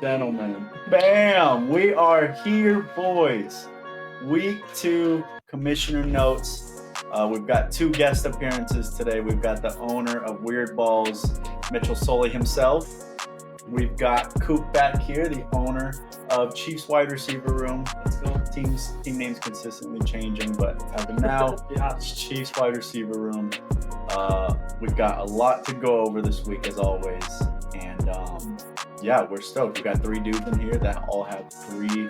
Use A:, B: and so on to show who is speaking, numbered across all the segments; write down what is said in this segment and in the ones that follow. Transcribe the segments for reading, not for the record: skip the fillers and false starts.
A: gentlemen, bam! We are here, boys. Week 2 commissioner notes. We've got 2 guest appearances today. We've got the owner of Weird Balls, Mitchell Soley himself. We've got Coop back here, the owner of Chiefs Wide Receiver Room.
B: Let's go.
A: Team names consistently changing, but as of now, Chiefs Wide Receiver Room. We've got a lot to go over this week, as always, and yeah, we're stoked. We got 3 dudes in here that all have 3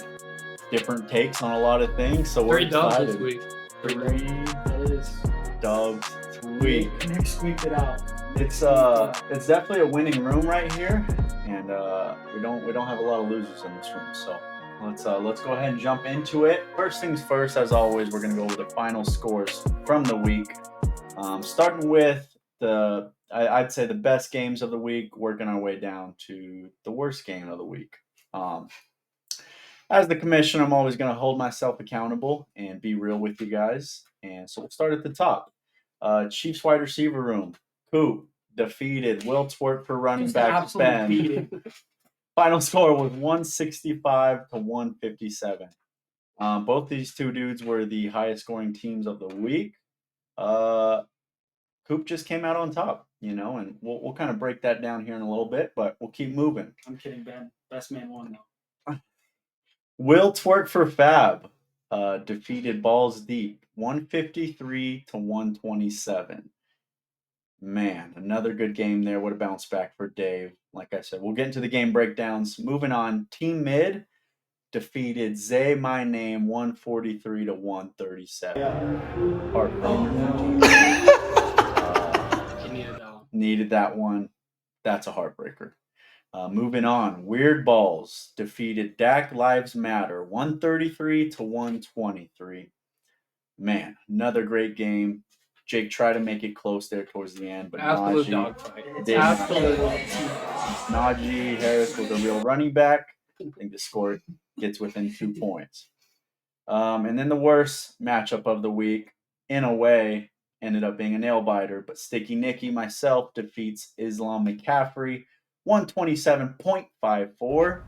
A: different takes on a lot of things, so we're
B: 3 dubs
A: excited.
B: this week.
A: 3
B: That is.
A: dubs this week.
B: Nick squeaked it out.
A: It's definitely a winning room right here, and we don't have a lot of losers in this room. So let's go ahead and jump into it. First things first, as always, we're gonna go over the final scores from the week. Starting with I'd say the best games of the week, working our way down to the worst game of the week. As the commissioner, I'm always going to hold myself accountable and be real with you guys. And so we'll start at the top. Chiefs wide receiver room. Coop defeated Will Twerk for running back Ben. Final score was 165 to 157. Both these 2 dudes were the highest scoring teams of the week. Coop just came out on top, and we'll kind of break that down here in a little bit, but we'll keep moving.
B: I'm kidding, Ben. Best man won, though.
A: Will Twerk for Fab defeated Balls Deep 153 to 127. Man, another good game there. What a bounce back for Dave. Like I said, we'll get into the game breakdowns. Moving on, Team Mid defeated Zay My Name 143 to 137. Needed that one. That's a heartbreaker. Moving on, Weird Balls defeated Dak Lives Matter 133 to 123. Man, another great game. Jake tried to make it close there towards the end, but
B: absolute dogfight.
A: Najee Harris was a real running back. I think the score gets within 2 points. And then the worst matchup of the week, in a way, ended up being a nail biter, but Sticky Nicky myself defeats Islam McCaffrey 127.54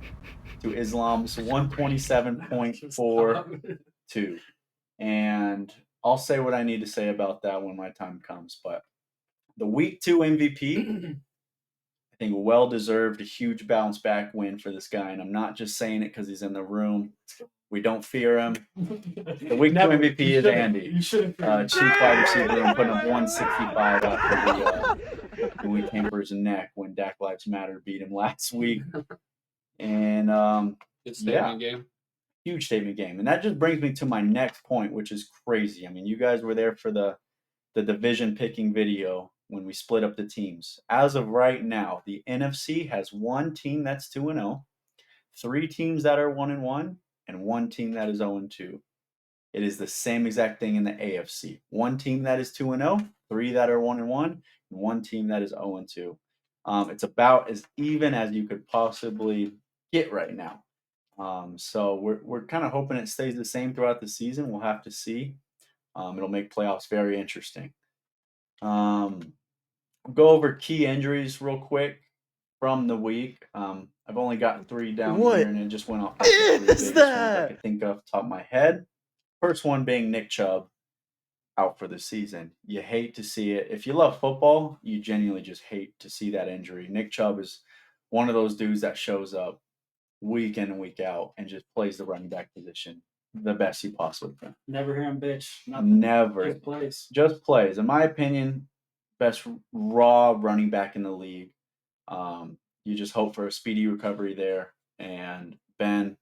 A: to Islam's 127.42. And I'll say what I need to say about that when my time comes. But the week 2 MVP, I think well-deserved, a huge bounce back win for this guy. And I'm not just saying it because he's in the room. We don't fear him. The week 2 MVP is Andy. Chief wide receiver room putting up 165 after the week came for his neck when Dak Lives Matter beat him last week. And
B: good statement game.
A: Huge statement game. And that just brings me to my next point, which is crazy. I mean, you guys were there for the division picking video when we split up the teams. As of right now, the NFC has 1 team that's 2-0, 3 teams that are 1-1, and 1 team that is 0-2. It is the same exact thing in the AFC. 1 team that is 2-0, 3 that are 1-1, and 1 team that is 0-2. It's about as even as you could possibly get right now. So we're kind of hoping it stays the same throughout the season. We'll have to see. It'll make playoffs very interesting. Go over key injuries real quick from the week. I've only got 3 down here, and it just went off. Is that? I could think of top of my head. First one being Nick Chubb out for the season. You hate to see it. If you love football, you genuinely just hate to see that injury. Nick Chubb is one of those dudes that shows up week in and week out and just plays the running back position the best he possibly can.
B: Never hear him bitch. Nothing.
A: Never. Just plays. In my opinion, best raw running back in the league. You just hope for a speedy recovery there. And Ben,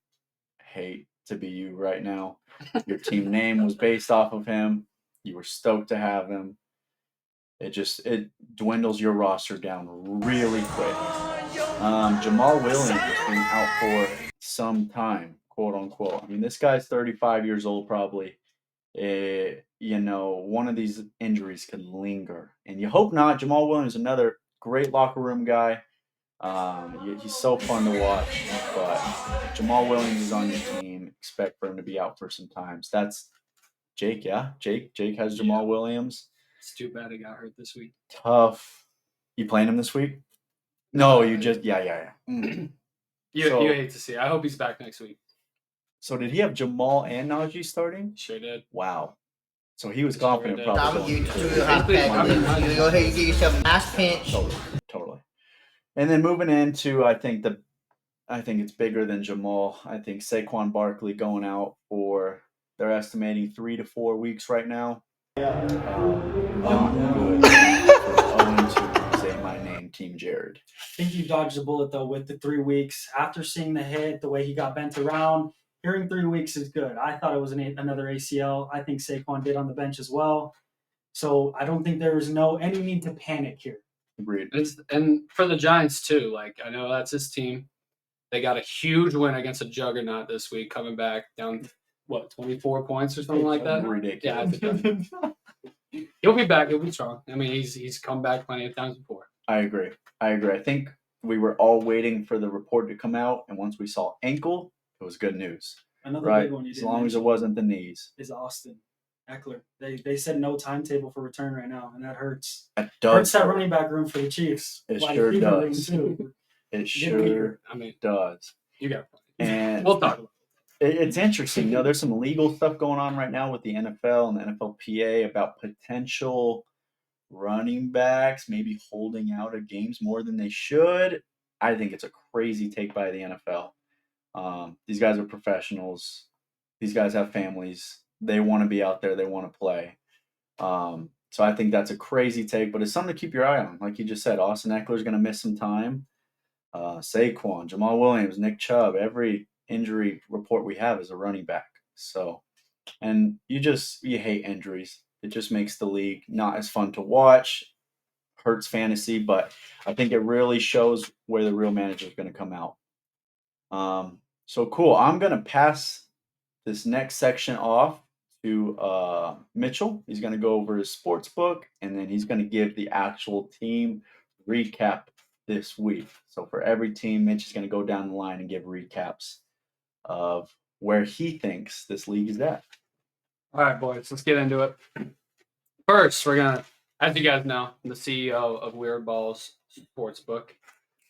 A: hate to be you right now. Your team name was based off of him. You were stoked to have him. It dwindles your roster down really quick. Jamal Williams has been out for some time, quote unquote. I mean, this guy's 35 years old probably. One of these injuries could linger. And you hope not. Jamal Williams, another great locker room guy. He's so fun to watch. But Jamal Williams is on your team. Expect for him to be out for some times. That's Jake, yeah? Jake has Jamal Williams.
B: It's too bad he got hurt this week.
A: Tough. You playing him this week? No, you just yeah.
B: You
A: So-
B: hate to see it. I hope he's back next week.
A: So did he have Jamal and Najee starting?
B: Sure did.
A: Wow. So he was
B: Sure
A: confident
B: did.
A: probably
C: I'ma
A: going
C: give you
A: into
C: two
A: it.
C: hot
B: Basically,
C: packages. You go ahead and get yourself a nice pinch.
A: Totally. And then moving into, I think it's bigger than Jamal. I think Saquon Barkley going out for, they're estimating 3 to 4 weeks right now. Not good for 0-2, say my name, Team Jared.
D: I think you dodged the bullet though with the 3 weeks. After seeing the hit, the way he got bent around, hearing 3 weeks is good. I thought it was another ACL. I think Saquon did on the bench as well. So I don't think there is any need to panic here.
A: Agreed.
B: And for the Giants too. Like I know that's his team. They got a huge win against a juggernaut this week, coming back down 24 points or something like that.
A: Ridiculous.
B: Yeah, he'll be back. He'll be strong. I mean, he's come back plenty of times before.
A: I agree. I think we were all waiting for the report to come out, and once we saw ankle, it was good news.
D: Another
A: Right?
D: big one you
A: As
D: didn't
A: long as it
D: mention
A: wasn't the knees.
D: is Austin Eckler. They said no timetable for return right now, and that hurts.
A: It
D: Hurts
A: does.
D: that running back room for the Chiefs.
A: It
D: Wide
A: sure
D: receiver room,
A: does.
D: too.
A: It sure
B: I mean,
A: does.
B: you got it.
A: And
B: We'll talk about
A: it's interesting. You know, there's some legal stuff going on right now with the NFL and the NFLPA about potential running backs maybe holding out of games more than they should. I think it's a crazy take by the NFL. These guys are professionals. These guys have families. They want to be out there. They want to play. So I think that's a crazy take, but it's something to keep your eye on. Like you just said, Austin Eckler's going to miss some time. Saquon, Jamal Williams, Nick Chubb, every injury report we have is a running back. So, and you hate injuries. It just makes the league not as fun to watch, hurts fantasy, but I think it really shows where the real manager is going to come out. So cool. I'm going to pass this next section off to Mitchell. He's going to go over his sports book, and then he's going to give the actual team recap this week. So for every team, Mitch is going to go down the line and give recaps of where he thinks this league is at.
B: All right, boys, let's get into it. First, we're gonna, as you guys know, I'm the CEO of Weird Balls Sportsbook.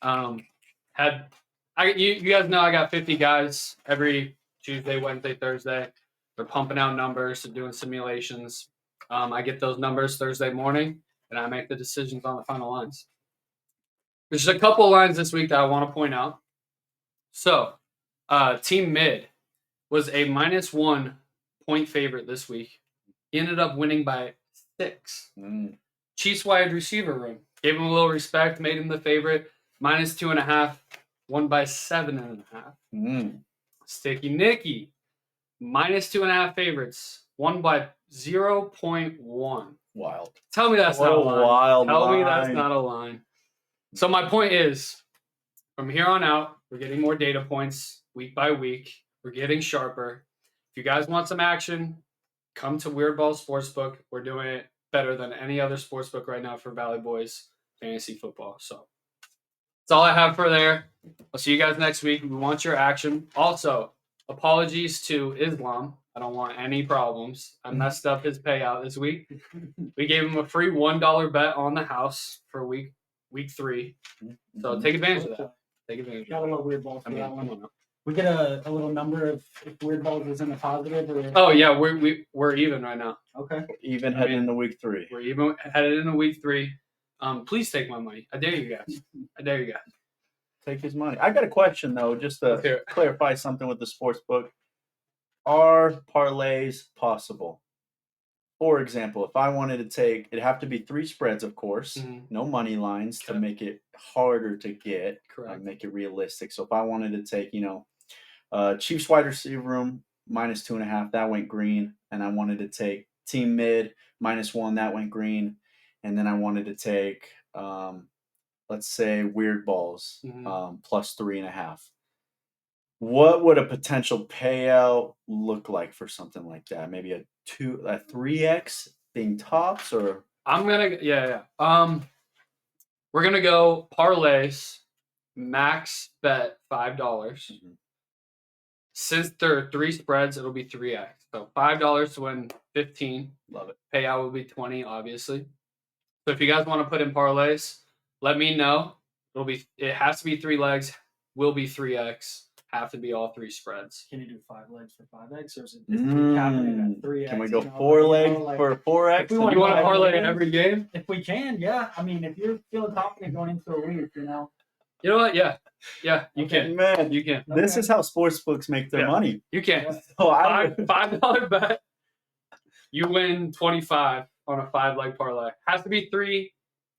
B: You guys know I got 50 guys every Tuesday, Wednesday, Thursday. They're pumping out numbers, they're doing simulations. I get those numbers Thursday morning, and I make the decisions on the final lines. There's a couple of lines this week that I want to point out. So, Team Mid was a -1 point favorite this week. He ended up winning by 6. Chiefs wide receiver room gave him a little respect, made him the favorite. -2.5, won by 7.5. Sticky Nicky, -2.5 favorites, won by 0.1.
A: Wild.
B: Tell me that's
A: What
B: not a
A: a
B: line.
A: wild
B: Tell me that's
A: line.
B: not a line. So my point is, from here on out, we're getting more data points week by week. We're getting sharper. If you guys want some action, come to Weird Ball Sportsbook. We're doing it better than any other sportsbook right now for Valley Boys fantasy football. So that's all I have for there. I'll see you guys next week. We want your action. Also, apologies to Islam. I don't want any problems. I messed up his payout this week. We gave him a free $1 bet on the house for week 3. So take advantage of that. Take advantage of
D: Gotta
B: that.
D: love Weird Balls
B: I
D: for
B: mean,
D: that one.
B: come on.
D: We get a little number of if Weird Balls is in the positive or
B: Oh yeah, we're even right now.
D: okay.
A: Even heading into week 3.
B: We're even headed into week 3. Please take my money. I dare you guys. I dare you guys.
A: Take his money. I got a question though, just
B: Let's hear
A: to
B: it.
A: clarify something with the sports book. Are parlays possible? For example, if I wanted to take, it'd have to be 3 spreads, of course,
B: Mhm.
A: no money lines to
B: Okay.
A: make it harder to get,
B: Correct.
A: make it realistic. So if I wanted to take, Chiefs wide receiver room -2.5, that went green, and I wanted to take team mid -1, that went green, and then I wanted to take, let's say Weird Balls +3.5. What would a potential payout look like for something like that? Maybe a 3x being tops, or
B: I'm gonna we're gonna go parlays, max bet $5.
A: Mhm.
B: Since there are 3 spreads, it'll be 3x. So $5 to win 15.
A: love it.
B: Payout will be 20, obviously. So if you guys want to put in parlays, let me know. It has to be 3 legs, will be 3x. Have to be all 3 spreads.
D: Can you do 5 legs for 5x, or is it capping it at 3x?
A: Can we go
D: you know,
A: 4
D: like,
A: legs
D: like,
A: for 4x?
D: if we wanna
B: You want to
D: go
B: parlay
D: legs?
B: every game?
D: If we can, yeah. I mean, if you're feeling confident going into a week, you know.
B: You know what? Yeah, you
D: Okay.
B: can.
A: Man,
B: You can.
A: this
D: Okay.
A: is how sportsbooks make their
B: Yeah.
A: money.
B: You can.
D: Yeah.
A: So I
B: $5 bet. You win 25 on a 5-leg parlay. Has to be 3.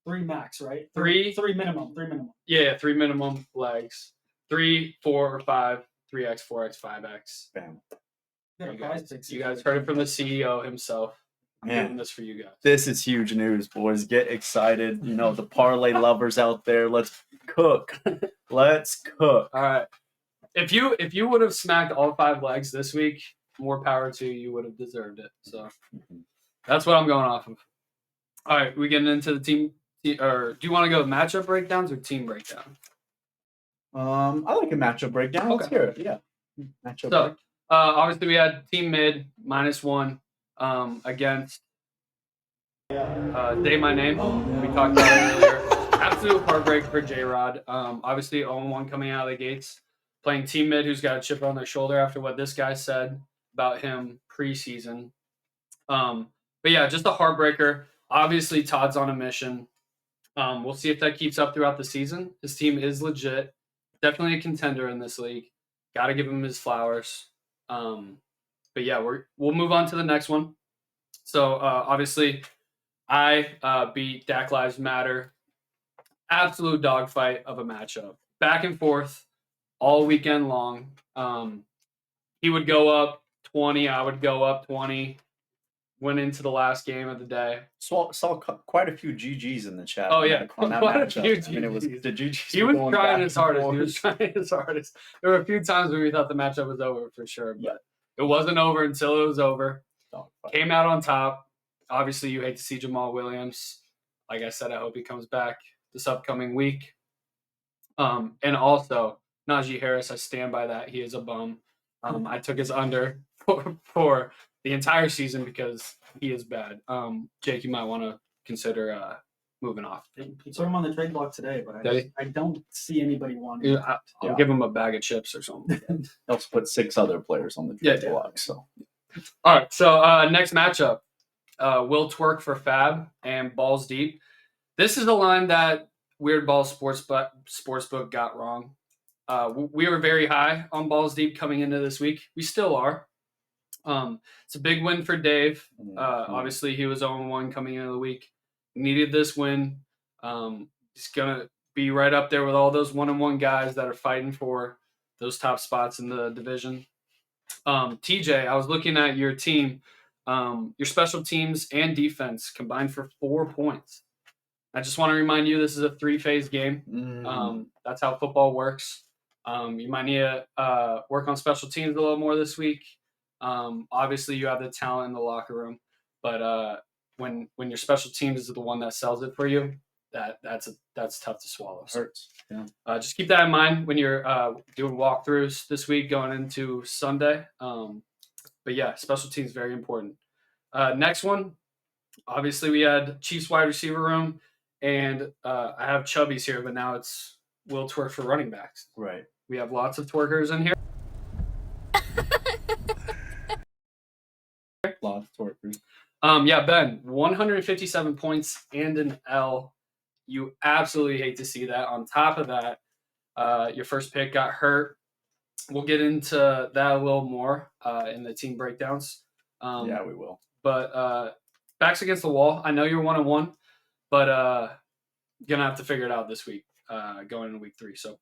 D: 3 max, right?
B: Three.
D: 3 minimum. 3 minimum.
B: Yeah, 3 minimum legs. 3, 4, or 5. 3x, 4x, 5x.
A: Bam.
D: Got a
B: You
D: prize
B: guys,
D: pick
B: you guys
D: situation.
B: heard it from the CEO himself. I'm
A: Man.
B: doing this for you guys.
A: This is huge news, boys. Get excited. You know, the parlay lovers out there. Let's cook. Let's cook.
B: All right. If you would have smacked all 5 legs this week, more power to you. You would have deserved it. So that's what I'm going off of. All right, we getting into the team, or do you want to go matchup breakdowns or team breakdown?
A: I like a matchup breakdown. Let's
B: Okay.
A: hear it. Yeah. Matchup
B: So,
A: break.
B: obviously we had team mid -1 against Say My Name. We talked about it earlier. Absolute heartbreak for J-Rod. Obviously 0-1 coming out of the gates. Playing team mid who's got a chip on their shoulder after what this guy said about him preseason. But yeah, just a heartbreaker. Obviously Todd's on a mission. We'll see if that keeps up throughout the season. His team is legit. Definitely a contender in this league. Got to give him his flowers. But yeah, we'll move on to the next one. So obviously, I beat Dak Lives Matter. Absolute dogfight of a matchup, back and forth all weekend long. He would go up 20, I would go up 20. Went into the last game of the day.
A: Saw quite a few GGs in the chat.
B: Oh,
A: on
B: yeah.
A: that- on that
B: Quite a
A: matchup.
B: few
A: I mean, it was
B: GGs.
A: the GGs.
B: He
A: were
B: was
A: going
B: trying
A: back
B: his
A: and
B: hardest. He
A: forth.
B: was trying his hardest. There were a few times when we thought the matchup was over for sure, but
A: Yeah.
B: it wasn't over until it was over.
A: Dogfight.
B: Came out on top. Obviously, you hate to see Jamal Williams. Like I said, I hope he comes back this upcoming week. And also, Najee Harris, I stand by that. He is a bum. I took his under for the entire season because he is bad. Jake, you might want to consider moving off.
D: He put him on the trade block today, but
B: Did he?
D: I don't see anybody wanting
B: Yeah,
D: that.
B: I'll
A: Yeah.
B: give him a bag of chips or something.
A: He also put 6 other players on the
B: Yeah,
A: trade block. So
B: All right, so next matchup, Will Twerk for Fab and Balls Deep. This is a line that Weird Ball Sportsbook got wrong. We were very high on Balls Deep coming into this week. We still are. It's a big win for Dave. Obviously, he was 0-1 coming into the week. Needed this win. He's going to be right up there with all those 1-1 guys that are fighting for those top spots in the division. TJ, I was looking at your team. Your special teams and defense combined for 4 points. I just want to remind you this is a 3-phase game. That's how football works. You might need to work on special teams a little more this week. Obviously, you have the talent in the locker room, but when your special teams is the one that sells it for you, that's tough to swallow. So,
A: hurts. Yeah.
B: just keep that in mind when you're doing walkthroughs this week going into Sunday. But yeah, special teams very important. Next one, obviously we had Chiefs wide receiver room, and I have Chubby's here, but now it's Will Twerk for running backs.
A: Right.
B: We have lots of twerkers in here.
A: Lots of twerkers.
B: Yeah, Ben, 157 points and an L. You absolutely hate to see that. On top of that, your first pick got hurt. We'll get into that a little more in the team breakdowns.
A: Yeah, we will.
B: But backs against the wall. I know you're 1-1, but gonna have to figure it out this week, going into week 3. So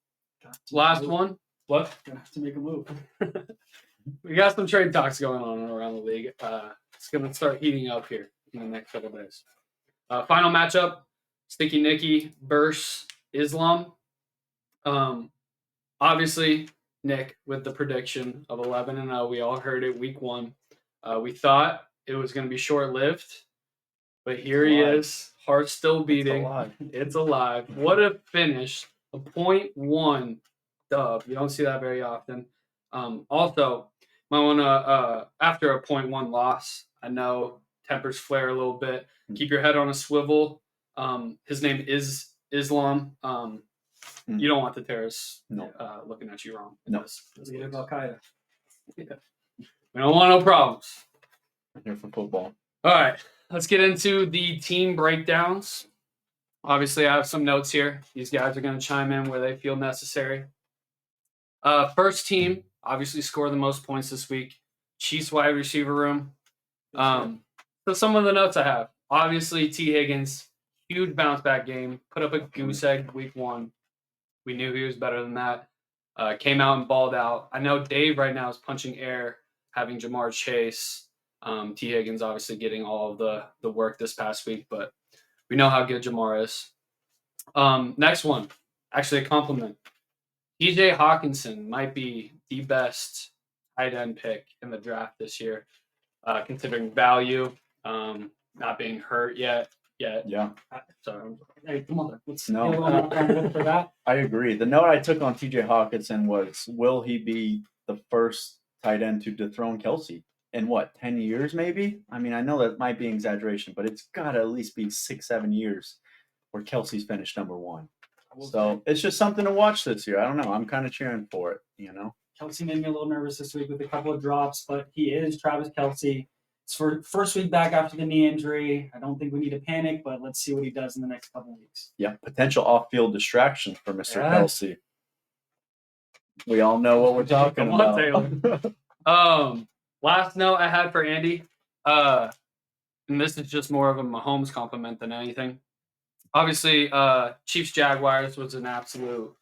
B: last one. What?
D: Gonna have to make a move.
B: We got some trade talks going on around the league. It's gonna start heating up here in the next couple days. Final matchup: Sticky Nicky versus Islam. Obviously, Nick with the prediction of 11-0. We all heard it week 1. We thought it was going to be short-lived, but here he is. Heart still beating. It's alive. What a finish. A 0.1 dub. You don't see that very often. Also, might want to, after a 0.1 loss, I know tempers flare a little bit. Keep your head on a swivel. His name is Islam. You don't want the terrorists
A: No.
B: looking at you wrong.
A: No.
D: Leader of Al Qaeda.
B: We don't want no problems.
A: I'm here for football.
B: All right, let's get into the team breakdowns. Obviously, I have some notes here. These guys are going to chime in where they feel necessary. First team, obviously, scored the most points this week. Chiefs wide receiver room. So some of the notes I have. Obviously, T. Higgins, huge bounce back game. Put up a goose egg week 1. We knew he was better than that. Came out and balled out. I know Dave right now is punching air, having Jamar Chase. T. Higgins obviously getting all of the work this past week, but we know how good Jamar is. Next one, actually a compliment. TJ Hawkinson might be the best tight end pick in the draft this year, considering value, not being hurt yet.
A: Yeah.
B: So
D: Hey, come on. Let's
A: No.
D: get a little more for that.
A: I agree. The note I took on TJ Hawkinson was, will he be the first tight end to dethrone Kelsey in 10 years maybe? I mean, I know that might be an exaggeration, but it's got to at least be 6-7 years where Kelsey's finished number 1. So it's just something to watch this year. I don't know. I'm kind of cheering for it.
D: Kelsey made me a little nervous this week with a couple of drops, but he is Travis Kelsey. It's for first week back after the knee injury. I don't think we need to panic, but let's see what he does in the next couple of weeks.
A: Yeah, potential off-field distraction for Mr.
B: Yeah.
A: Kelsey. We all know what we're talking
B: Come on,
A: about.
B: Last note I had for Andy, and this is just more of a Mahomes compliment than anything. Obviously, Chiefs Jaguars was an absolute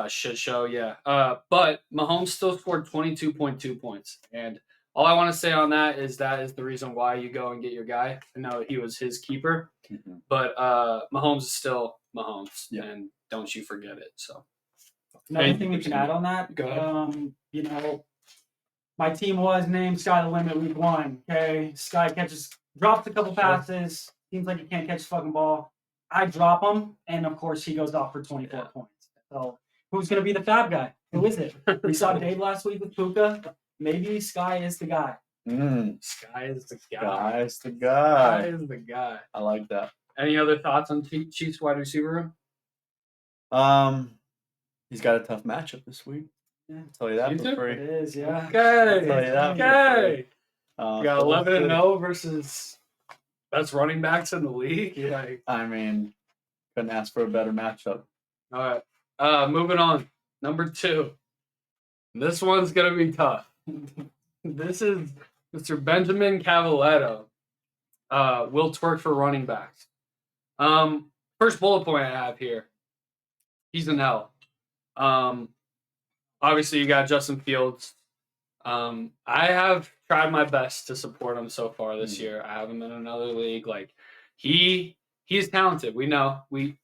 B: shit show, yeah. But Mahomes still scored 22.2 points, and all I want to say on that is the reason why you go and get your guy. I know he was his keeper, but Mahomes is still Mahomes, and don't you forget it. So
D: another thing we can add on that,
B: go ahead.
D: My team was named Sky the Limit week 1. Okay, Sky drops a couple passes. Seems like he can't catch the fucking ball. I drop him, and of course he goes off for 24 points. So who's gonna be the fab guy? Who is it? We saw Dave last week with Puka. Maybe Sky is the guy.
B: Sky is the guy.
A: Guy's the guy.
B: Sky is the guy.
A: I like that.
B: Any other thoughts on Chiefs wide receiver room?
A: He's got a tough matchup this week.
D: Yeah.
A: I'll tell you that
B: You
A: for
B: do?
A: free.
D: It is, yeah.
A: I'll tell you that for
B: Okay.
A: free.
B: You got
A: so we'll
B: 11-0 versus best running backs in the league. Like,
A: I mean, couldn't ask for a better matchup.
B: all right. Moving on. Number 2. This one's gonna be tough. This is Mr. Benjamin Cavaletto. Will twerk for running backs. First bullet point I have here. He's in hell. Obviously you got Justin Fields. I have tried my best to support him so far this year. I have him in another league. Like he's talented. We know. We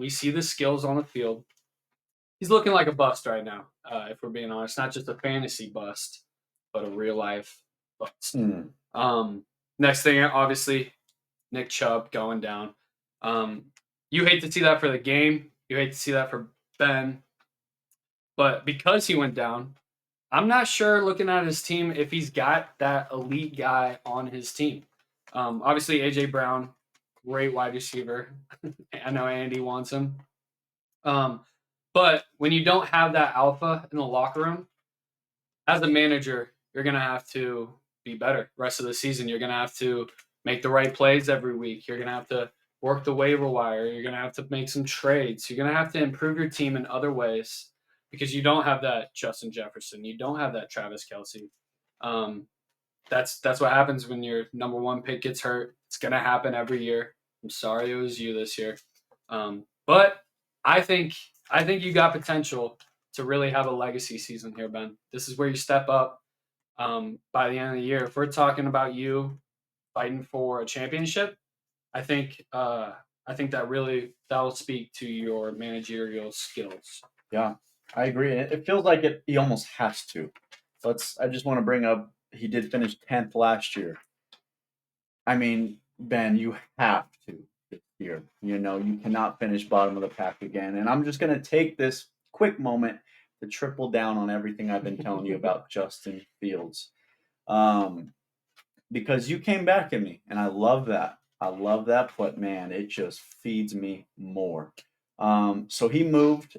B: see the skills on the field. He's looking like a bust right now, if we're being honest. Not just a fantasy bust, but a real life bust. Next thing, obviously, Nick Chubb going down. You hate to see that for the game. You hate to see that for Ben. But because he went down, I'm not sure, looking at his team, if he's got that elite guy on his team. Obviously, A.J. Brown, great wide receiver. I know Andy wants him. But when you don't have that alpha in the locker room, as a manager, you're going to have to be better the rest of the season. You're going to have to make the right plays every week. You're going to have to work the waiver wire. You're going to have to make some trades. You're going to have to improve your team in other ways because you don't have that Justin Jefferson. You don't have that Travis Kelsey. That's what happens when your number 1 pick gets hurt. It's going to happen every year. I'm sorry it was you this year. But I think you got potential to really have a legacy season here, Ben. This is where you step up by the end of the year. If we're talking about you fighting for a championship, I think that will speak to your managerial skills.
A: Yeah, I agree. It feels like he almost has to. I just want to bring up, he did finish 10th last year. I mean, Ben, you have to this year. You cannot finish bottom of the pack again. And I'm just going to take this quick moment to triple down on everything I've been telling you about Justin Fields. Because you came back at me, and I love that. But man, it just feeds me more. So he moved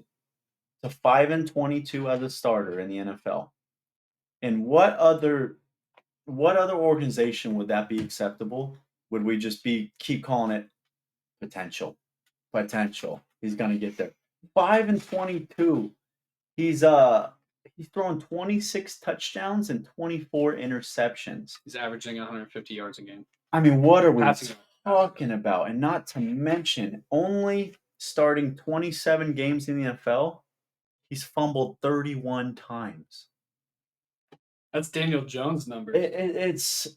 A: to 5-22 as a starter in the NFL. And what other organization would that be acceptable? Would we just keep calling it potential? Potential. He's gonna get there. 5-22. He's thrown 26 touchdowns and 24 interceptions.
B: He's averaging 150 yards a game.
A: I mean, what are we
B: Passing.
A: talking about? And not to mention, only starting 27 games in the NFL, he's fumbled 31 times.
B: That's Daniel Jones' number.
A: It's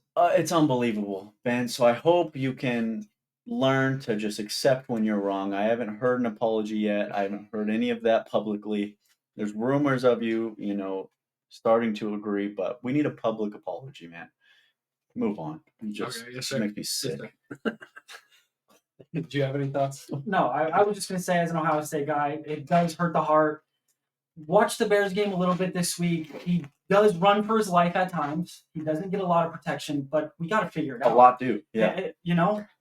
A: unbelievable, Ben. So I hope you can learn to just accept when you're wrong. I haven't heard an apology yet. I haven't heard any of that publicly. There's rumors of you, starting to agree, but we need a public apology, man. Move on. You just,
B: Okay, yes,
A: just
B: sir.
A: make me sick.
B: Do you have any thoughts?
D: No, I was just going to say, as an Ohio State guy, it does hurt the heart. Watch the Bears game a little bit this week. He does run for his life at times. He doesn't get a lot of protection, but we got to figure it
A: A
D: out.
A: lot do. Yeah.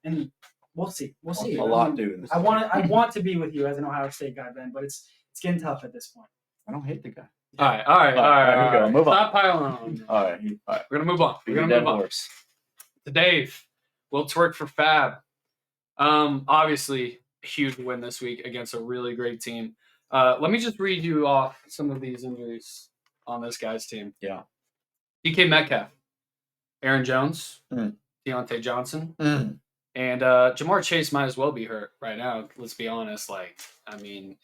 D: And we'll see. We'll see.
A: A lot do. in this
D: I
A: league.
D: want to be with you as an Ohio State guy, Ben, but it's getting tough at this point.
A: I don't hate the guy.
B: All right.
A: here we go. Move on.
B: Stop piling on.
A: All right.
B: We're gonna move on.
A: Beat
B: We're
A: a
B: gonna
A: dead
B: move on.
A: horse.
B: To Dave, will twerk for Fab. Obviously, a huge win this week against a really great team. Let me just read you off some of these injuries on this guy's team.
A: Yeah.
B: DK Metcalf, Aaron Jones,
A: Mm.
B: Deontay Johnson,
A: Mm.
B: and Jamar Chase might as well be hurt right now. Let's be honest.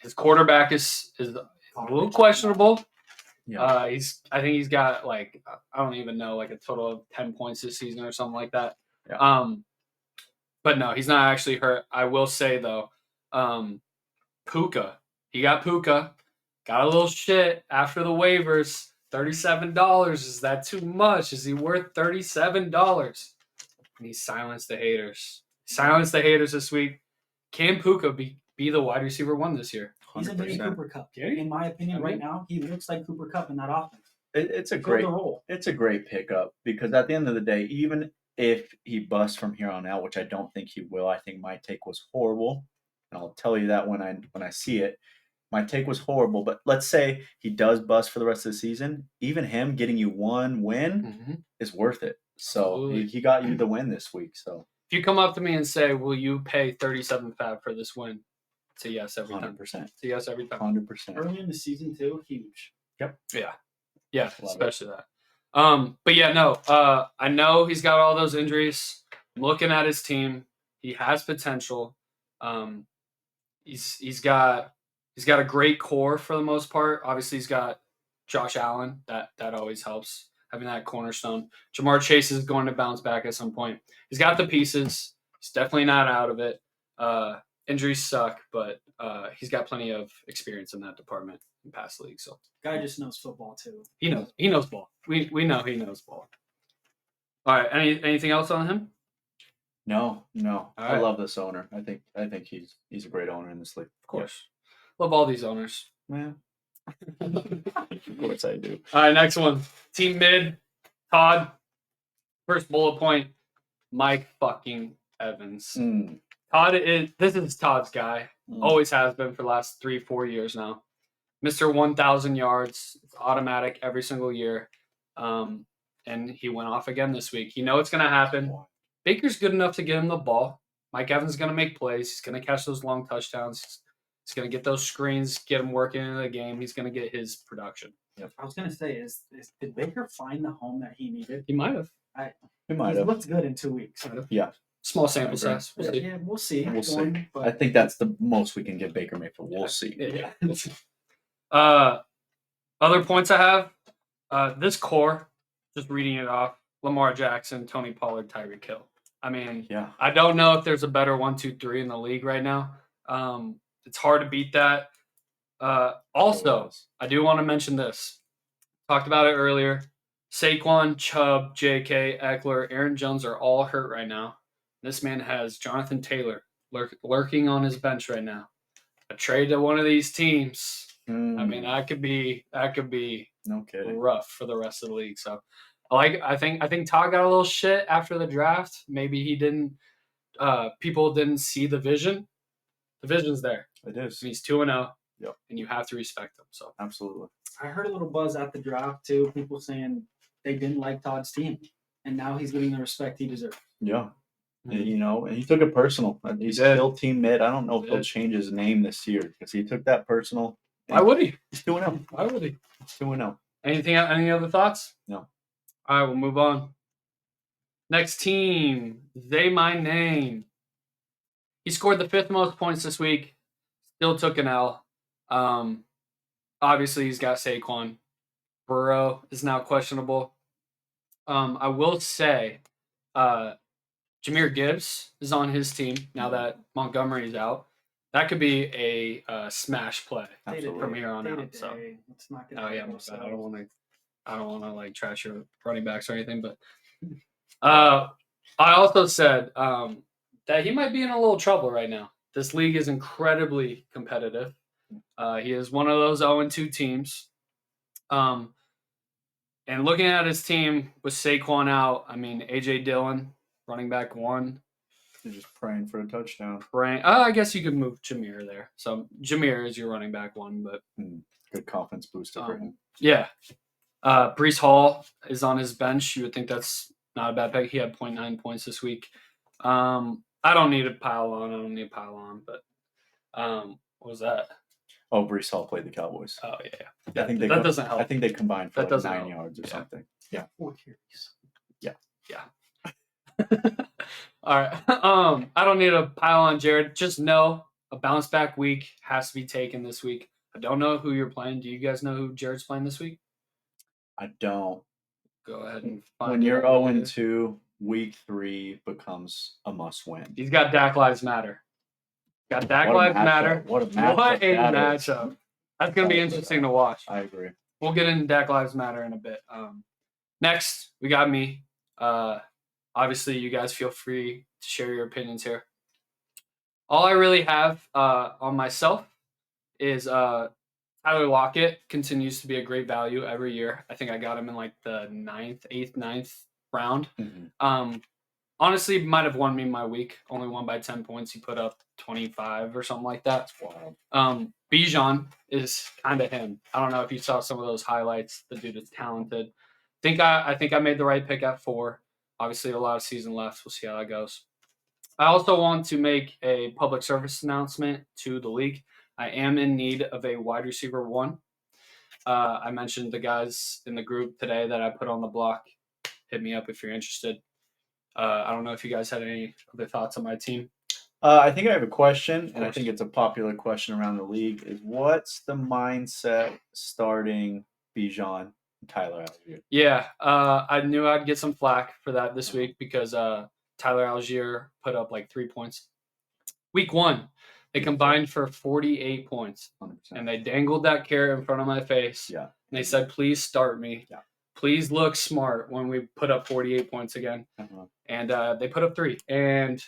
B: His quarterback is a little questionable.
A: Yeah.
B: I think he's got I don't even know, a total of 10 points this season or something like that.
A: Yeah.
B: But no, he's not actually hurt. I will say though, Puka, got a little shit after the waivers. $37. Is that too much? Is he worth $37? And he silenced the haters. This week. Can Puka be the wide receiver 1 this year?
D: He's a mini
A: 100%.
D: Cooper Cup.
B: Yeah.
D: In my opinion,
B: I
D: right
B: mean-
D: now, he looks like Cooper Cup in that offense.
A: It's a
D: Filled
A: great
D: the role.
A: it's a great pickup because at the end of the day, even if he busts from here on out, which I don't think he will, I think my take was horrible. And I'll tell you that when I see it. My take was horrible, but let's say he does bust for the rest of the season. Even him getting you one win
B: Mm-hmm.
A: is worth it. So
B: Absolutely.
A: he got you the win this week. So
B: If you come up to me and say, "Will you pay 37 Fab for this win?" Say yes every time.
A: 100%.
B: Say yes every time.
A: 100%.
D: Early in the season, too, huge.
B: Yeah,
A: Love it.
B: especially that. But yeah, no. I know he's got all those injuries. I'm looking at his team. He has potential. He's got a great core for the most part. Obviously, he's got Josh Allen. That always helps, having that cornerstone. Jamar Chase is going to bounce back at some point. He's got the pieces. He's definitely not out of it. Injuries suck, but he's got plenty of experience in that department in past leagues. So
D: Guy just knows football, too.
B: he knows ball. We know he knows ball. All right. Anything else on him?
A: No.
B: All
A: I
B: right.
A: love this owner. I think he's a great owner in this league.
B: Of course. Love all these owners.
A: Yeah. Of course I do.
B: All right, next one. Team mid. Todd. First bullet point. Mike fucking Evans.
A: Mm.
B: This is Todd's guy.
A: Mm.
B: Always has been for the last 3-4 years now. Mr. 1,000 yards. It's automatic every single year. And he went off again this week. You know it's going to happen. Baker's good enough to get him the ball. Mike Evans is going to make plays. He's going to catch those long touchdowns. He's going to get those screens, get him working in the game. He's going to get his production.
D: I was going to say, did Baker find the home that he needed?
B: He might have.
A: He might
D: He
A: have.
D: looked good in 2 weeks.
A: Yeah.
B: Small sample
A: I agree.
B: size. We'll see.
D: Yeah, we'll see.
A: We'll see.
D: Going, but
A: I think that's the most we can get Baker Mayfield. We'll see.
B: Yeah. Other points I have. This core, just reading it off: Lamar Jackson, Tony Pollard, Tyreek Hill. I mean,
A: Yeah.
B: I don't know if there's a better 1, 2, 3 in the league right now. It's hard to beat that. Also, I do want to mention this. Talked about it earlier. Saquon, Chubb, J.K., Eckler, Aaron Jones are all hurt right now. This man has Jonathan Taylor lurking on his bench right now. A trade to one of these teams. I mean, that could be
A: no kidding.
B: rough for the rest of the league. So, I think Todd got a little shit after the draft. Maybe he didn't. People didn't see the vision. The vision's there.
A: It is.
B: He's 2-0.
A: Yep.
B: and you have to respect them. So
A: Absolutely.
D: I heard a little buzz at the draft too. People saying they didn't like Todd's team, and now he's getting the respect he deserves.
A: Yeah.
B: Mhm.
A: You know, and he took it personal. He's
B: did.
A: still team mid. I don't know if
B: He
A: he'll
B: did.
A: change his name this year because he took that personal.
B: Why would he?
A: He's 2-0.
B: Why would he?
A: He's 2-0.
B: Any other thoughts?
A: No.
B: All right, we'll move on. Next team, Say My Name. He scored the 5th most points this week. Still took an L. Obviously, he's got Saquon. Burrow is now questionable. I will say, Jahmyr Gibbs is on his team now that Montgomery's out. That could be a smash play
A: Absolutely.
B: from here on
D: Day to
B: out. So,
D: day, it's not gonna
B: oh yeah,
D: happen,
B: my bad.
D: so-
B: I don't want to like trash your running backs or anything, but I also said that he might be in a little trouble right now. This league is incredibly competitive. He is one of those 0-2 teams. And looking at his team with Saquon out, I mean, AJ Dillon, running back 1,
A: You're just praying for a touchdown.
B: I guess you could move Jahmyr there. So Jahmyr is your running back 1, but
A: Good confidence booster for him.
B: yeah. Brees Hall is on his bench. You would think that's not a bad pick. He had 0.9 points this week. I don't need a pile on. But what was that?
A: Oh, Brees Hall played the Cowboys.
B: Oh yeah.
A: I think they
B: that doesn't help.
A: I think they combined for
B: That
A: like
B: doesn't
A: 9
B: help.
A: yards or
B: Yeah.
A: something. Yeah.
D: 4 carries.
B: All right. I don't need a pile on Jared. Just know a bounce back week has to be taken this week. I don't know who you're playing. Do you guys know who Jared's playing this week?
A: I don't.
B: Go ahead and find
A: When
B: it
A: you're
B: over here.
A: 0-2, week 3 becomes a must win.
B: He's got Dak Lives Matter. Got Dak
A: What a
B: Lives
A: matchup.
B: Matter.
A: What a matchup.
B: What a
A: that is.
B: matchup. That's going to be interesting to watch.
A: I agree.
B: We'll get into Dak Lives Matter in a bit. Next, we got me. Obviously, you guys feel free to share your opinions here. All I really have on myself is Tyler Lockett continues to be a great value every year. I think I got him in like the 9th round.
A: Mhm.
B: Honestly, might have won me my week. Only won by 10 points. He put up 25 or something like that.
A: Wow.
B: Bijan is kind of him. I don't know if you saw some of those highlights. The dude is talented. I think I made the right pick at 4. Obviously, a lot of season left. We'll see how that goes. I also want to make a public service announcement to the league. I am in need of a wide receiver 1. I mentioned the guys in the group today that I put on the block. Hit me up if you're interested. I don't know if you guys had any other thoughts on my team.
A: I think I have a question, and I
B: course.
A: think it's a popular question around the league. Is what's the mindset starting Bijan and Tyler Algier?
B: Yeah, I knew I'd get some flack for that this week because Tyler Algier put up like 3 points. Week 1, they combined for 48 points,
A: 100%.
B: and they dangled that carrot in front of my face.
A: Yeah.
B: And they said, please start me.
A: Yeah.
B: Please look smart when we put up 48 points again.
A: Uh-huh.
B: And they put up 3. And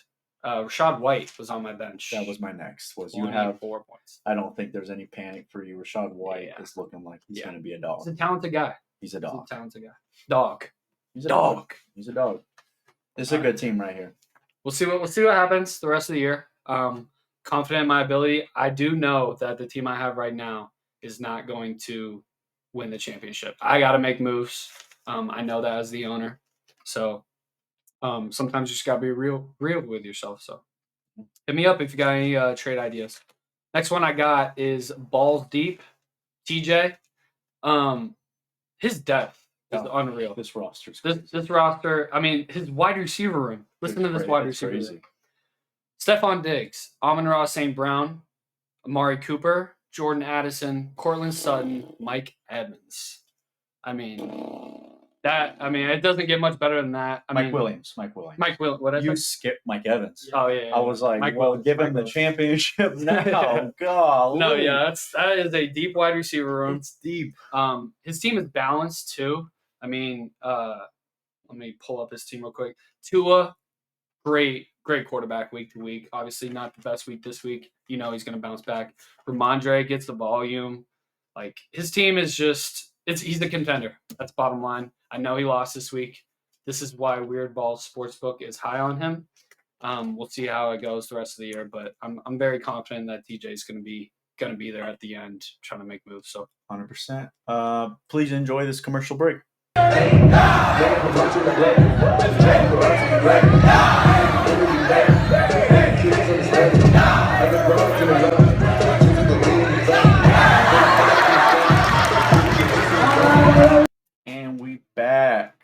B: Rashad White was on my bench.
A: That was my next. Was you
B: 24
A: have?
B: points.
A: I don't think there's any panic for you. Rashad White
B: Yeah.
A: is looking like he's
B: Yeah.
A: going to be a dog.
B: He's a talented guy.
A: He's a
B: He's
A: dog.
B: a talented guy. Dog.
A: He's a dog. He's a dog. This is a
B: Alright.
A: good team right here.
B: We'll see what happens the rest of the year. Confident in my ability. I do know that the team I have right now is not going to win the championship. I got to make moves. I know that as the owner. So sometimes you just got to be real with yourself. So hit me up if you got any trade ideas. Next one I got is Balls Deep, TJ. His depth is
A: Yeah.
B: unreal.
A: This roster's
B: This roster, I mean, his wide receiver room. Listen to this wide receiver room. Stephon Diggs, Amon-Ra St. Brown, Amari Cooper, Jordan Addison, Cortland Sutton, Mike Evans. It doesn't get much better than that.
A: Mike Williams.
B: Mike Williams. What
A: You skipped Mike Evans.
B: Oh yeah.
A: I was like,
B: Mike
A: well,
B: Williams,
A: give
B: Mike
A: him the
B: Williams.
A: championship now. God.
B: No, yeah, that is a deep wide receiver room.
A: It's deep.
B: His team is balanced too. Let me pull up his team real quick. Tua, great quarterback week to week. Obviously not the best week this week. You know he's going to bounce back. Ramondre gets the volume. Like his team is just he's the contender. That's bottom line. I know he lost this week. This is why Weird Balls Sportsbook is high on him. We'll see how it goes the rest of the year, but I'm very confident that TJ is going to be going to be there at the end trying to make moves. So
A: 100%. Please enjoy this commercial break. And we back.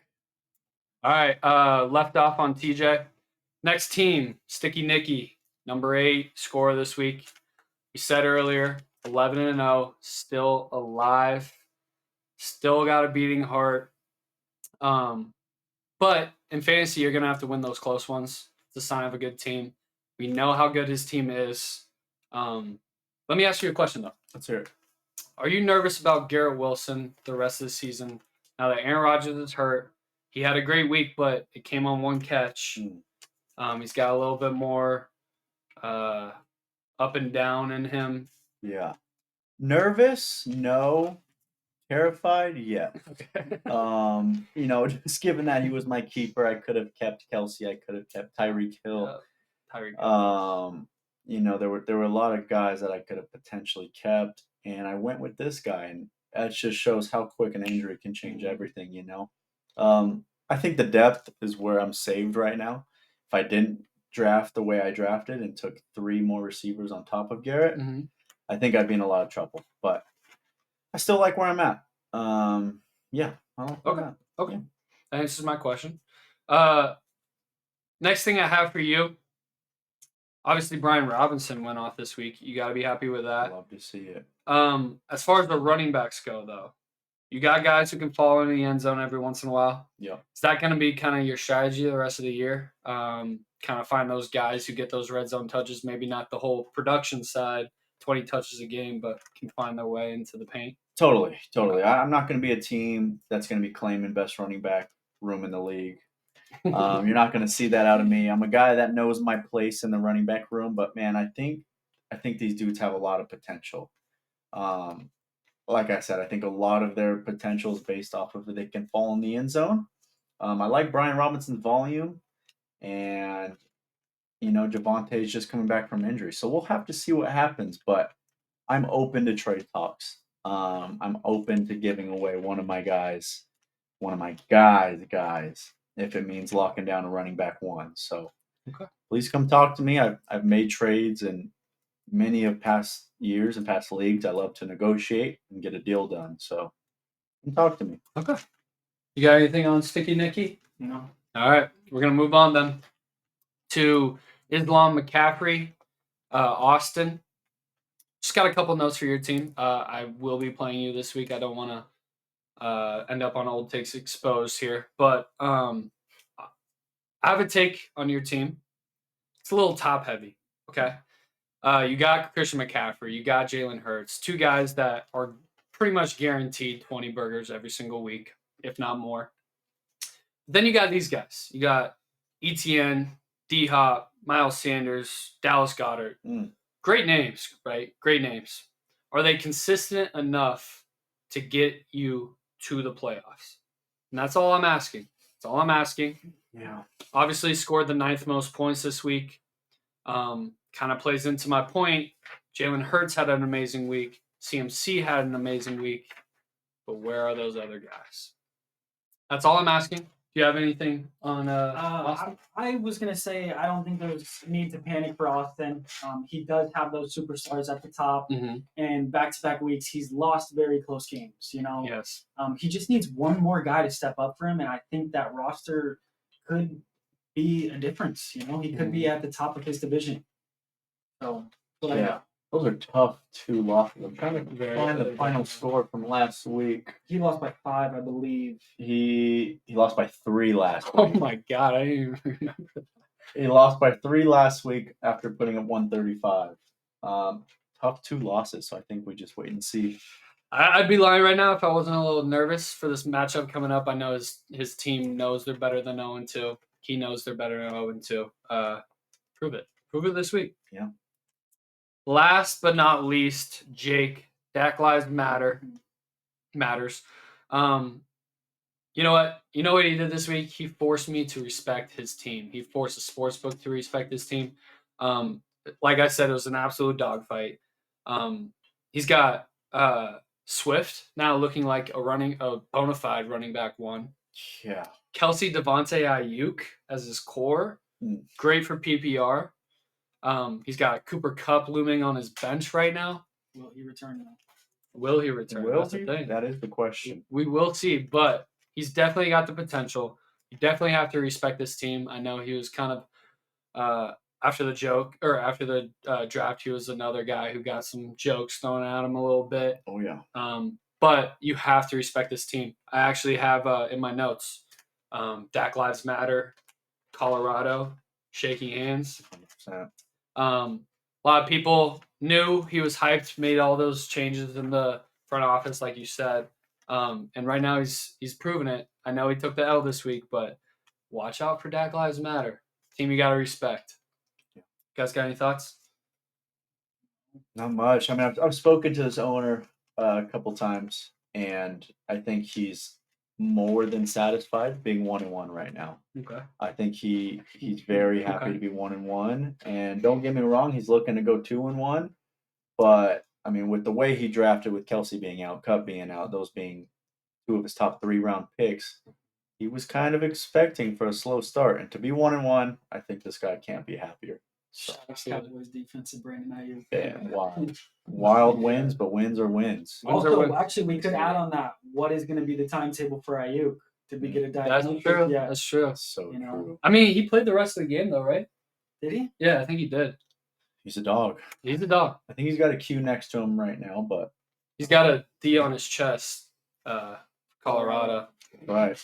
B: all right, left off on TJ. Next team, Sticky Nicky, number 8 scorer this week. We said earlier, 11-0, still alive, still got a beating heart. But in fantasy, you're gonna have to win those close ones. It's a sign of a good team. We know how good his team is. Let me ask you a question though.
A: Let's hear it.
B: Are you nervous about Garrett Wilson the rest of the season? Now that Aaron Rodgers is hurt, he had a great week, but it came on one catch. He's got a little bit more up and down in him.
A: Yeah. Nervous? No. Terrified? Yeah.
B: Okay.
A: Just given that he was my keeper, I could have kept Kelsey. I could have kept Tyreek Hill.
B: Tyreek.
A: There were a lot of guys that I could have potentially kept, and I went with this guy, and that just shows how quick an injury can change everything. I think the depth is where I'm saved right now. If I didn't draft the way I drafted and took 3 more receivers on top of Garrett, I think I'd be in a lot of trouble. But I still like where I'm at. Yeah. I like where I'm at.
B: Okay. That answers my question. Next thing I have for you, obviously Brian Robinson went off this week. You got to be happy with that.
A: Love to see it.
B: As far as the running backs go, though, you got guys who can fall into the end zone every once in a while.
A: Yeah.
B: Is that going to be kind of your strategy the rest of the year? Kind of find those guys who get those red zone touches, maybe not the whole production side, 20 touches a game, but can find their way into the paint?
A: Totally. I'm not going to be a team that's going to be claiming best running back room in the league. You're not going to see that out of me. I'm a guy that knows my place in the running back room, but man, I think these dudes have a lot of potential. Like I said, I think a lot of their potential is based off of if they can fall in the end zone. I like Brian Robinson's volume, and Javonte is just coming back from injury, so we'll have to see what happens. But I'm open to trade talks. I'm open to giving away one of my guys, if it means locking down a running back 1. So please come talk to me. I've made trades in many of past years and past leagues. I love to negotiate and get a deal done. So come talk to me.
B: Okay. You got anything on Sticky Nicky?
D: No.
B: All right. We're going to move on then to Islam McCaffrey, Austin. Just got a couple notes for your team. I will be playing you this week. I don't want to end up on Old Takes Exposed here, but I have a take on your team. It's a little top heavy. Okay. You got Christian McCaffrey. You got Jalen Hurts. 2 guys that are pretty much guaranteed 20 burgers every single week, if not more. Then you got these guys. You got ETN, D-Hop, Miles Sanders, Dallas Goedert. Great names, right? Great names. Are they consistent enough to get you to the playoffs? And that's all I'm asking. That's all I'm asking.
A: Yeah.
B: Obviously scored the 9th most points this week. Kind of plays into my point. Jalen Hurts had an amazing week. CMC had an amazing week. But where are those other guys? That's all I'm asking. Do you have anything on Austin?
D: I was going to say I don't think there's need to panic for Austin. He does have those superstars at the top. And back-to-back weeks, he's lost very close games.
B: Yes.
D: He just needs one more guy to step up for him, and I think that roster could be a difference. He could be at the top of his division. So,
A: yeah. Those are tough 2 losses. I'm trying to find the final score from last week.
D: He lost by 5, I believe.
A: He lost by 3 last week.
B: Oh my God, I didn't even remember that.
A: He lost by 3 last week after putting up 135. Tough 2 losses, so I think we just wait and see.
B: I'd be lying right now if I wasn't a little nervous for this matchup coming up. I know his team knows they're better than 0-2. He knows they're better than 0-2. Prove it. Prove it this week.
A: Yeah.
B: Last but not least, Jake. Dak Lives Matters. You know what? You know what he did this week? He forced me to respect his team. He forced the sportsbook to respect his team. Like I said, it was an absolute dogfight. He's got Swift now looking like a bona fide running back one.
A: Yeah.
B: Kelsey Devontae Ayuk as his core. Great for PPR. He's got Cooper Kupp looming on his bench right now.
D: Will he return now?
B: Will he return?
A: Will
B: That's
A: he?
B: the thing.
A: That is the question.
B: We will see, but he's definitely got the potential. You definitely have to respect this team. I know he was kind of after the draft, he was another guy who got some jokes thrown at him a little bit.
A: Oh yeah.
B: But you have to respect this team. I actually have in my notes, Dak Lives Matter, Colorado, shaking hands.
A: 100%.
B: A lot of people knew he was hyped, made all those changes in the front office, like you said. And right now he's proven it. I know he took the L this week, but watch out for Dak Lives Matter. Team you got to respect.
A: Yeah.
B: You guys got any thoughts?
A: Not much. I mean, I've spoken to this owner a couple times, and I think he's more than satisfied being 1-1 right now.
B: Okay.
A: I think he's very happy
B: Okay.
A: to be 1-1, and don't get me wrong, he's looking to go 2-1. But I mean, with the way he drafted, with Kelsey being out, Kupp being out, those being two of his top 3-round picks, he was kind of expecting for a slow start, and to be 1-1, I think this guy can't be happier. So,
D: Shout out Cowboys defense and Brandon Ayuk.
A: yeah, wild wins, but wins are wins.
B: Wins are
D: Also,
B: wins.
D: actually, we could add on that. What is going to be the timetable for Ayuk? Did we get a
B: That's
D: diagnosis?
B: true.
D: Yeah.
B: That's true.
A: That's so
D: You know.
A: true.
B: I mean, he played the rest of the game, though, right?
D: Did he?
B: Yeah, I think he did.
A: He's a dog.
B: He's a dog.
A: I think he's got a Q next to him right now, but
B: He's got a D on his chest. Colorado.
A: right,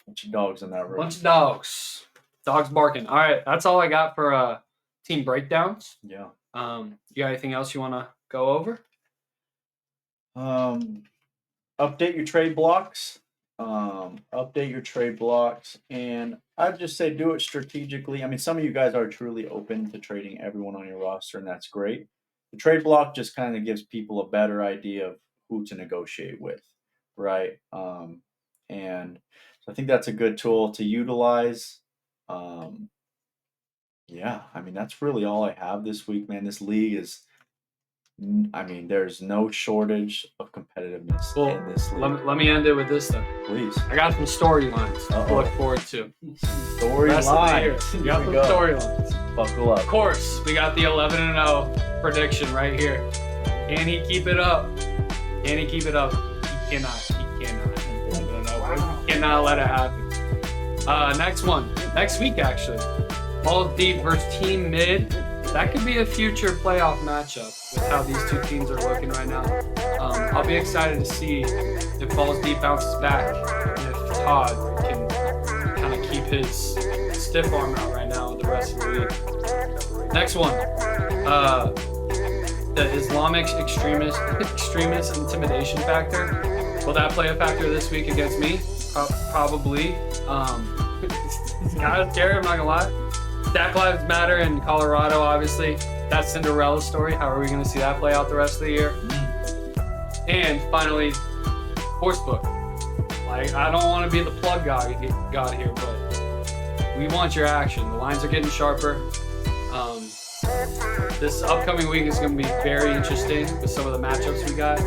A: bunch of dogs in that room.
B: Bunch of dogs. Dogs barking. All right, that's all I got for team breakdowns.
A: Yeah.
B: You got anything else you want to go over?
A: Update your trade blocks. And I'd just say do it strategically. I mean, some of you guys are truly open to trading everyone on your roster, and that's great. The trade block just kind of gives people a better idea of who to negotiate with, right? And so I think that's a good tool to utilize. Yeah, I mean, that's really all I have this week, man. This league is, I mean, there's no shortage of competitiveness
B: Well,
A: in this league.
B: let me end it with this then.
A: Please.
B: I got some storylines to
A: Uh-oh.
B: look forward to.
A: Story
B: Rest of the
A: line.
B: year. We got some storylines.
A: Buckle up.
B: Of course, we got the 11-0 prediction right here. Can he keep it up? Can he keep it up? He cannot. He cannot. 11-0. He cannot let it happen. Next week actually. Balls Deep versus Team Mid. That could be a future playoff matchup with how these two teams are looking right now. I'll be excited to see if Balls Deep bounces back and if Todd can kind of keep his stiff arm out right now with the rest of the league. Next one, the Islamic extremist intimidation factor. Will that play a factor this week against me? Probably. It's kind of scary, I'm not gonna lie. Dak Lives Matter in Colorado, obviously. That Cinderella story. How are we going to see that play out the rest of the year? And finally, Horsebook. Like, I don't want to be the plug god here, but we want your action. The lines are getting sharper. This upcoming week is going to be very interesting with some of the matchups we got.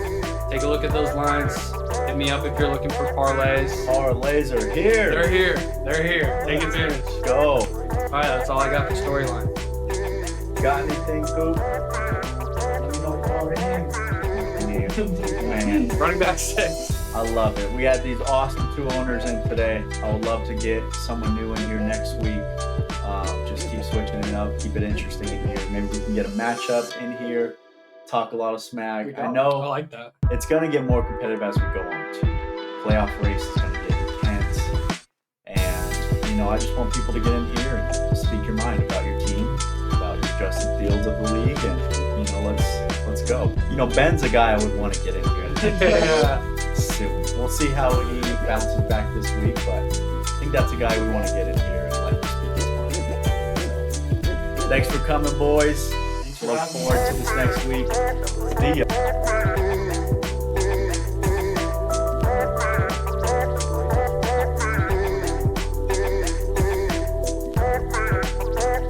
B: Take a look at those lines. Hit me up if you're looking for parlays.
A: Parlays are here.
B: They're here. They're here. Take advantage.
A: Go.
B: All right, that's all I got for storyline.
A: Got anything, Coop? Man,
B: Running back 6.
A: I love it. We had these awesome two owners in today. I would love to get someone new in here next week. Just keep switching it up. Keep it interesting in here. Maybe we can get a matchup in here. Talk a lot of smack. I
B: I
A: know
B: like that.
A: it's going to get more competitive as we go on too. Playoff race is going to get intense. And, you know, I just want people to get in here and speak your mind about your team, about your Justin Fields of the league, and, you know, let's go. You know, Ben's a guy I would want to get in here soon. We'll see how he bounces back this week, but I think that's a guy we want to get in here and let him speak his mind. So, thanks for coming, boys.
D: Thanks for
A: Look
D: having me.
A: forward to this next week. See ya.